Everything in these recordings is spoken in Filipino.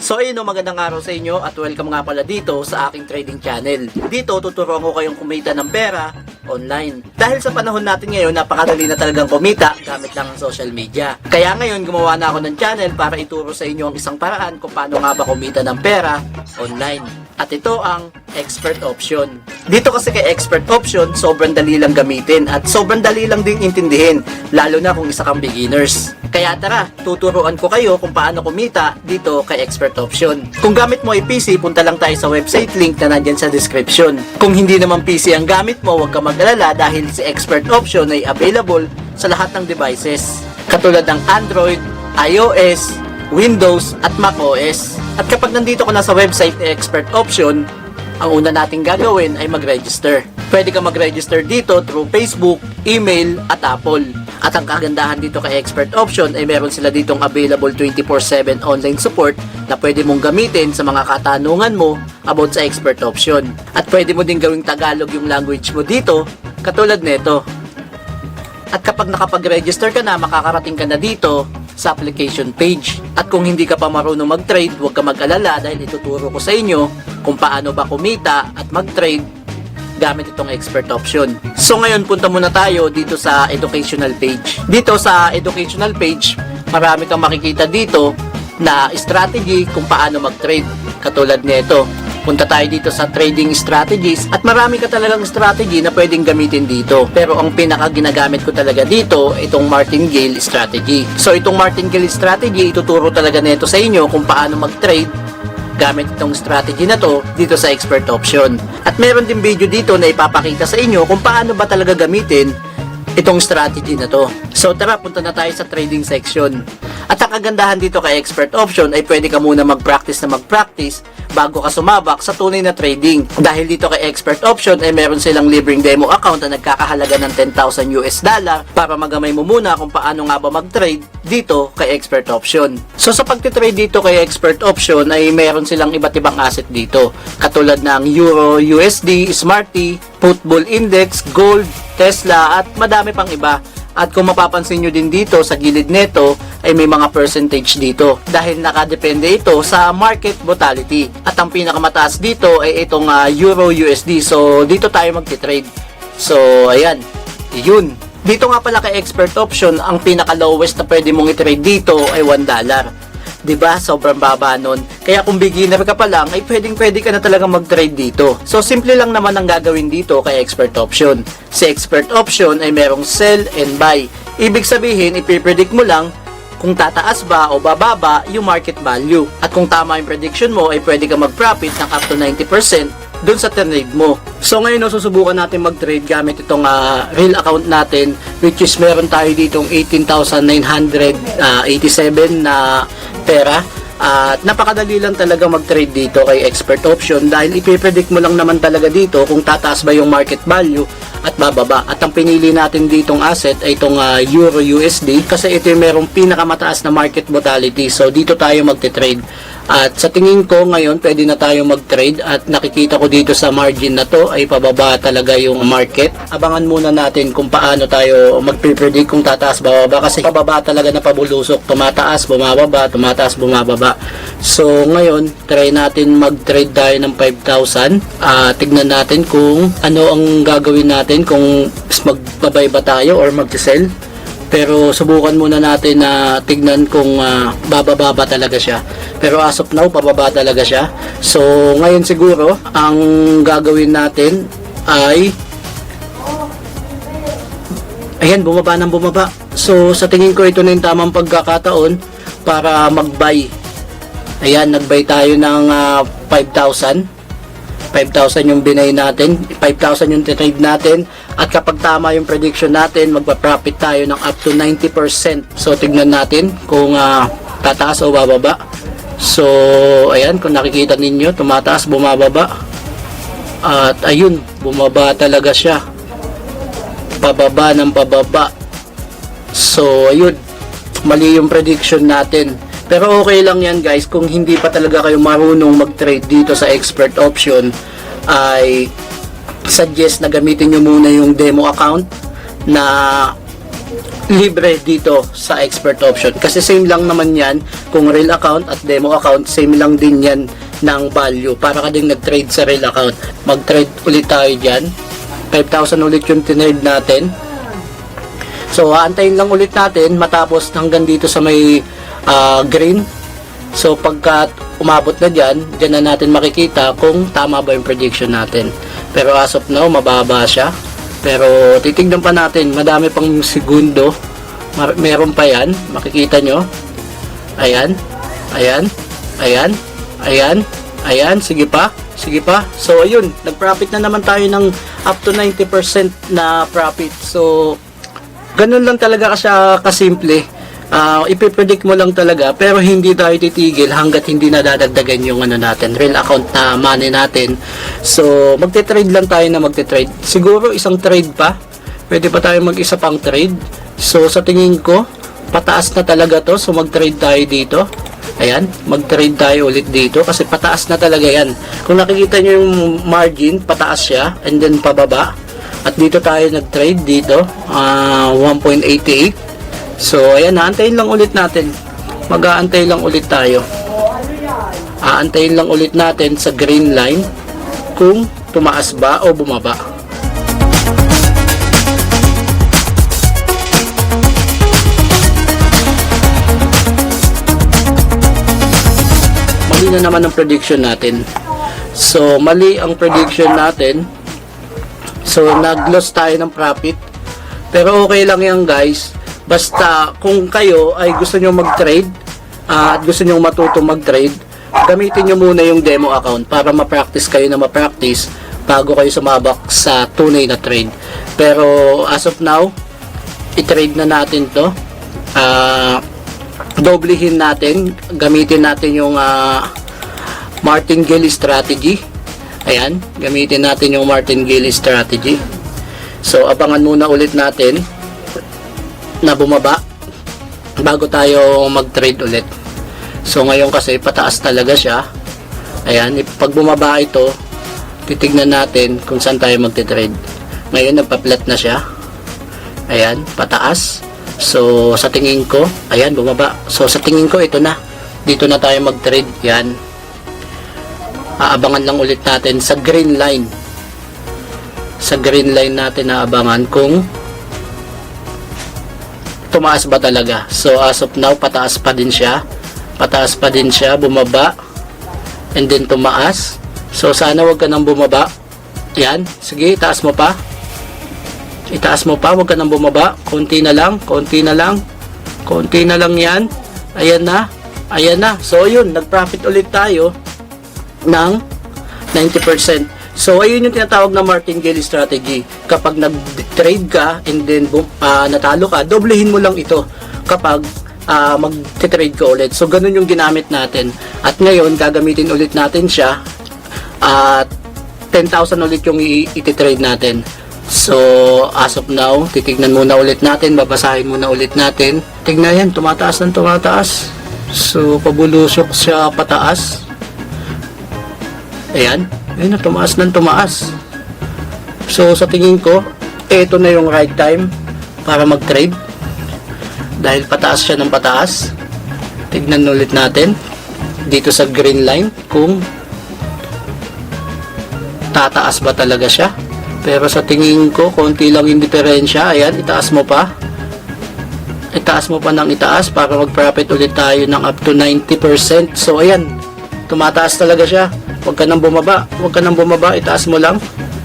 So ayun, magandang araw sa inyo at welcome nga pala dito sa aking trading channel. Dito tuturuan ko kayong kumita ng pera online. Dahil sa panahon natin ngayon, napakadali na talagang kumita gamit lang ang social media. Kaya ngayon gumawa na ako ng channel para ituro sa inyo ang isang paraan kung paano nga ba kumita ng pera online. At ito ang expert option. Dito kasi kay expert option, sobrang dali lang gamitin at sobrang dali lang din intindihin, lalo na kung isa kang beginners. Kaya tara, tuturuan ko kayo kung paano kumita dito kay expert option. Kung gamit mo ay PC, punta lang tayo sa website link na nandyan sa description. Kung hindi naman PC ang gamit mo, huwag ka mag-alala dahil si expert option ay available sa lahat ng devices. Katulad ng Android, iOS, Windows at macOS. At kapag nandito ko na sa website ni expert option, ang una nating gagawin ay mag-register. Pwede ka mag-register dito through Facebook, email at Apple. At ang kagandahan dito kay expert option ay meron sila ditong available 24/7 online support na pwede mong gamitin sa mga katanungan mo about sa expert option. At pwede mo din gawing Tagalog yung language mo dito, katulad nito. At kapag nakapag-register ka na, makakarating ka na dito sa application page. At kung hindi ka pa marunong mag-trade, huwag ka mag-alala dahil ituturo ko sa inyo kung paano ba kumita at mag-trade gamit itong expert option. So ngayon, punta muna tayo dito sa educational page. Dito sa educational page, marami kang makikita dito na strategy kung paano mag-trade. Katulad nito. Punta tayo dito sa trading strategies at marami ka talagang strategy na pwedeng gamitin dito. Pero ang pinaka ginagamit ko talaga dito, itong martingale strategy. So itong martingale strategy, ituturo talaga nito sa inyo kung paano mag-trade gamit itong strategy na to dito sa expert option. At meron din video dito na ipapakita sa inyo kung paano ba talaga gamitin itong strategy na to. So tara, punta na tayo sa trading section. At ang kagandahan dito kay expert option ay pwede ka muna mag-practice bago ka sumabak sa tunay na trading. Dahil dito kay expert option ay meron silang libreng demo account na nagkakahalaga ng $10,000 para magamay mo muna kung paano nga ba mag-trade dito kay expert option. So sa pagtitrade dito kay expert option ay meron silang iba't ibang asset dito. Katulad ng Euro, USD, Smarty, Football Index, Gold, Tesla at madami pang iba. At kung mapapansin nyo din dito sa gilid nito ay may mga percentage dito dahil nakadepende ito sa market volatility. At ang pinakamataas dito ay itong Euro USD. So dito tayo magti-trade. So ayan, yun. Dito nga pala kay expert option, ang pinaka lowest na pwede mong i-trade dito ay $1. Diba? Sobrang baba nun. Kaya kung beginner ka pa lang, ay pwede ka na talaga mag-trade dito. So, simple lang naman ang gagawin dito kay expert option. Si expert option ay merong sell and buy. Ibig sabihin, ipipredict mo lang kung tataas ba o bababa yung market value. At kung tama yung prediction mo, ay pwede ka mag-profit ng up to 90% dun sa trade mo. So ngayon, susubukan natin mag-trade gamit itong real account natin, which is meron tayo ditong 18,987 na pera. At napakadali lang talaga mag-trade dito kay expert option dahil ipipredict mo lang naman talaga dito kung tataas ba yung market value at bababa. At ang pinili natin ditong asset ay itong Euro USD kasi ito yung merong pinakamataas na market volatility. So dito tayo magte-trade. At sa tingin ko ngayon pwede na tayo mag-trade at nakikita ko dito sa margin na to ay pababa talaga yung market. Abangan muna natin kung paano tayo mag-predict kung tataas bababa kasi pababa talaga na pabulusok, tumataas, bumababa, tumataas, bumababa. So ngayon try natin mag-trade tayo ng 5,000. Tignan natin kung ano ang gagawin natin, kung magbabay ba tayo or mag-sell. Pero subukan muna natin na tignan kung bababa ba talaga siya. Pero as of now, pababa talaga siya. So, ngayon siguro, ang gagawin natin ay ayan, bumaba ng bumaba. So, sa tingin ko ito na yung tamang pagkakataon para mag-buy. Ayan, nag-buy tayo ng 5,000. 5,000 yung binay natin, 5,000 yung trade natin, at kapag tama yung prediction natin, magpa-profit tayo ng up to 90%. So tignan natin kung tataas o bababa. So ayan, kung nakikita ninyo, tumataas, bumababa. At ayun, bumaba talaga siya. Pababa ng pababa. So ayun, mali yung prediction natin. Pero okay lang yan guys, kung hindi pa talaga kayo marunong mag-trade dito sa expert option, ay suggest na gamitin nyo muna yung demo account na libre dito sa expert option kasi same lang naman yan kung real account at demo account, same lang din yan ng value para ka ding nag-trade sa real account. Mag-trade ulit tayo dyan, 5,000 ulit yung tinrade natin. So aantayin lang ulit natin matapos hanggang dito sa may green. So pagka umabot na dyan na natin makikita kung tama ba yung prediction natin. Pero as of now mababa siya. Pero titignan pa natin, madami pang segundo. Meron pa yan, makikita nyo. Ayan, ayan, ayan, ayan, ayan, sige pa, sige pa. So ayun, nag-profit na naman tayo ng up to 90% na profit. So ganun lang talaga siya kasimple. Ipipredict mo lang talaga, pero hindi tayo titigil hanggat hindi nadadagdagan yung ano natin, real account na money natin. So magte-trade lang tayo na magte-trade. Siguro isang trade pa, pwede pa tayo mag-isa pang trade. So sa tingin ko pataas na talaga to, so mag-trade tayo dito. Ayan, mag-trade tayo ulit dito kasi pataas na talaga yan. Kung nakikita nyo yung margin, pataas siya and then pababa. At dito tayo nag-trade dito, 1.88. So, ayan, aantayin lang ulit natin. Mag-aantay lang ulit tayo. Aantayin lang ulit natin sa green line kung tumaas ba o bumaba. Mali na naman ang prediction natin. So, mali ang prediction natin. So, nag-loss tayo ng profit. Pero okay lang yan, guys. Basta kung kayo ay gusto nyo mag-trade at gusto nyo matutong mag-trade, gamitin nyo muna yung demo account para ma-practice kayo na ma-practice bago kayo sumabak sa tunay na trade. Pero as of now, i-trade na natin to. Doblehin natin, gamitin natin yung martingale strategy. Ayan, gamitin natin yung martingale strategy. So abangan muna ulit natin na bumaba bago tayo mag-trade ulit. So ngayon kasi pataas talaga siya. Ayan, pag bumaba ito, titignan natin kung saan tayo magte-trade. Ngayon nagpa-flat na siya. Ayan, pataas. So sa tingin ko, ayan, bumaba. So sa tingin ko ito na. Dito na tayo mag-trade. Yan. Aabangan lang ulit natin sa green line. Sa green line natin aabangan kung tumaas ba talaga. So as of now pataas pa din siya. Pataas pa din siya, bumaba and then tumaas. So sana wag ka nang bumaba. Yan, sige, itaas mo pa. Itaas mo pa, wag ka nang bumaba. Konti na lang, konti na lang. Konti na lang yan. Ayan na. Ayan na. So yun, nag-profit ulit tayo ng 90%. So, ayun yung tinatawag na martingale strategy. Kapag nag-trade ka and then natalo ka, doblehin mo lang ito kapag mag-trade ka ulit. So, ganun yung ginamit natin. At ngayon, gagamitin ulit natin siya at 10,000 ulit yung i-trade natin. So, as of now, titignan muna ulit natin, babasahin muna ulit natin. Tignan yan, tumataas ng tumataas. So, pabulusok siya pataas. Ayan. Ayun na, tumaas ng tumaas. So, sa tingin ko, ito na yung right time para mag-trade. Dahil pataas siya ng pataas. Tignan ulit natin dito sa green line kung tataas ba talaga siya. Pero sa tingin ko, konti lang yung diferensya. Ayan, itaas mo pa. Itaas mo pa ng itaas para mag-profit ulit tayo ng up to 90%. So, ayan, tumataas talaga siya. Huwag ka nang bumaba. Huwag ka nang bumaba. Itaas mo lang.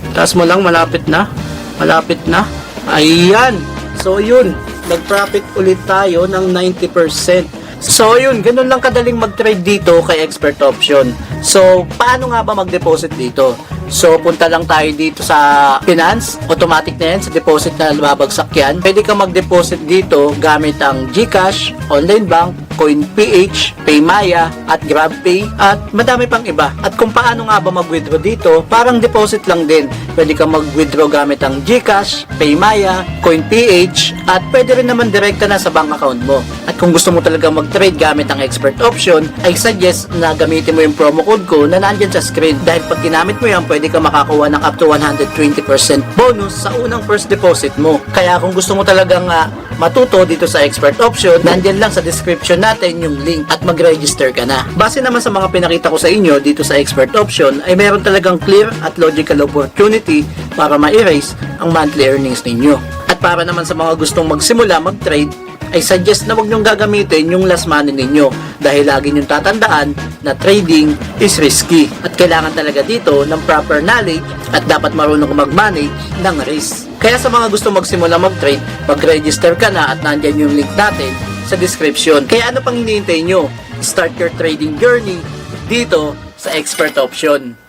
Itaas mo lang. Malapit na. Malapit na. Ayan. So, yun. Nag-profit ulit tayo ng 90%. So, yun. Ganun lang kadaling mag-trade dito kay Expert Option. So, paano nga ba mag-deposit dito? So, punta lang tayo dito sa finance. Automatic na yan. Sa deposit na babagsak yan. Pwede ka mag-deposit dito gamit ang GCash, online bank, CoinPH, PayMaya, at GrabPay, at madami pang iba. At kung paano nga ba mag-withdraw dito, parang deposit lang din. Pwede kang mag-withdraw gamit ang GCash, PayMaya, CoinPH, at pwede rin naman direkta na sa bank account mo. At kung gusto mo talaga mag-trade gamit ang expert option, ay suggest na gamitin mo yung promo code ko na nandyan sa screen. Dahil pag ginamit mo yan, pwede ka makakuha ng up to 120% bonus sa unang first deposit mo. Kaya kung gusto mo talagang matuto dito sa expert option, nandyan lang sa description natin yung link at mag-register ka na. Base naman sa mga pinakita ko sa inyo dito sa expert option, ay meron talagang clear at logical opportunity para ma-erase ang monthly earnings ninyo. At para naman sa mga gustong magsimula mag-trade, ay suggest na wag nyong gagamitin yung last money ninyo dahil lagi nyong tatandaan na trading is risky at kailangan talaga dito ng proper knowledge at dapat marunong mag-manage ng risk. Kaya sa mga gustong magsimula mag-trade, mag-register ka na at nandyan yung link natin sa description. Kaya ano pang hinihintay nyo? Start your trading journey dito sa expert option.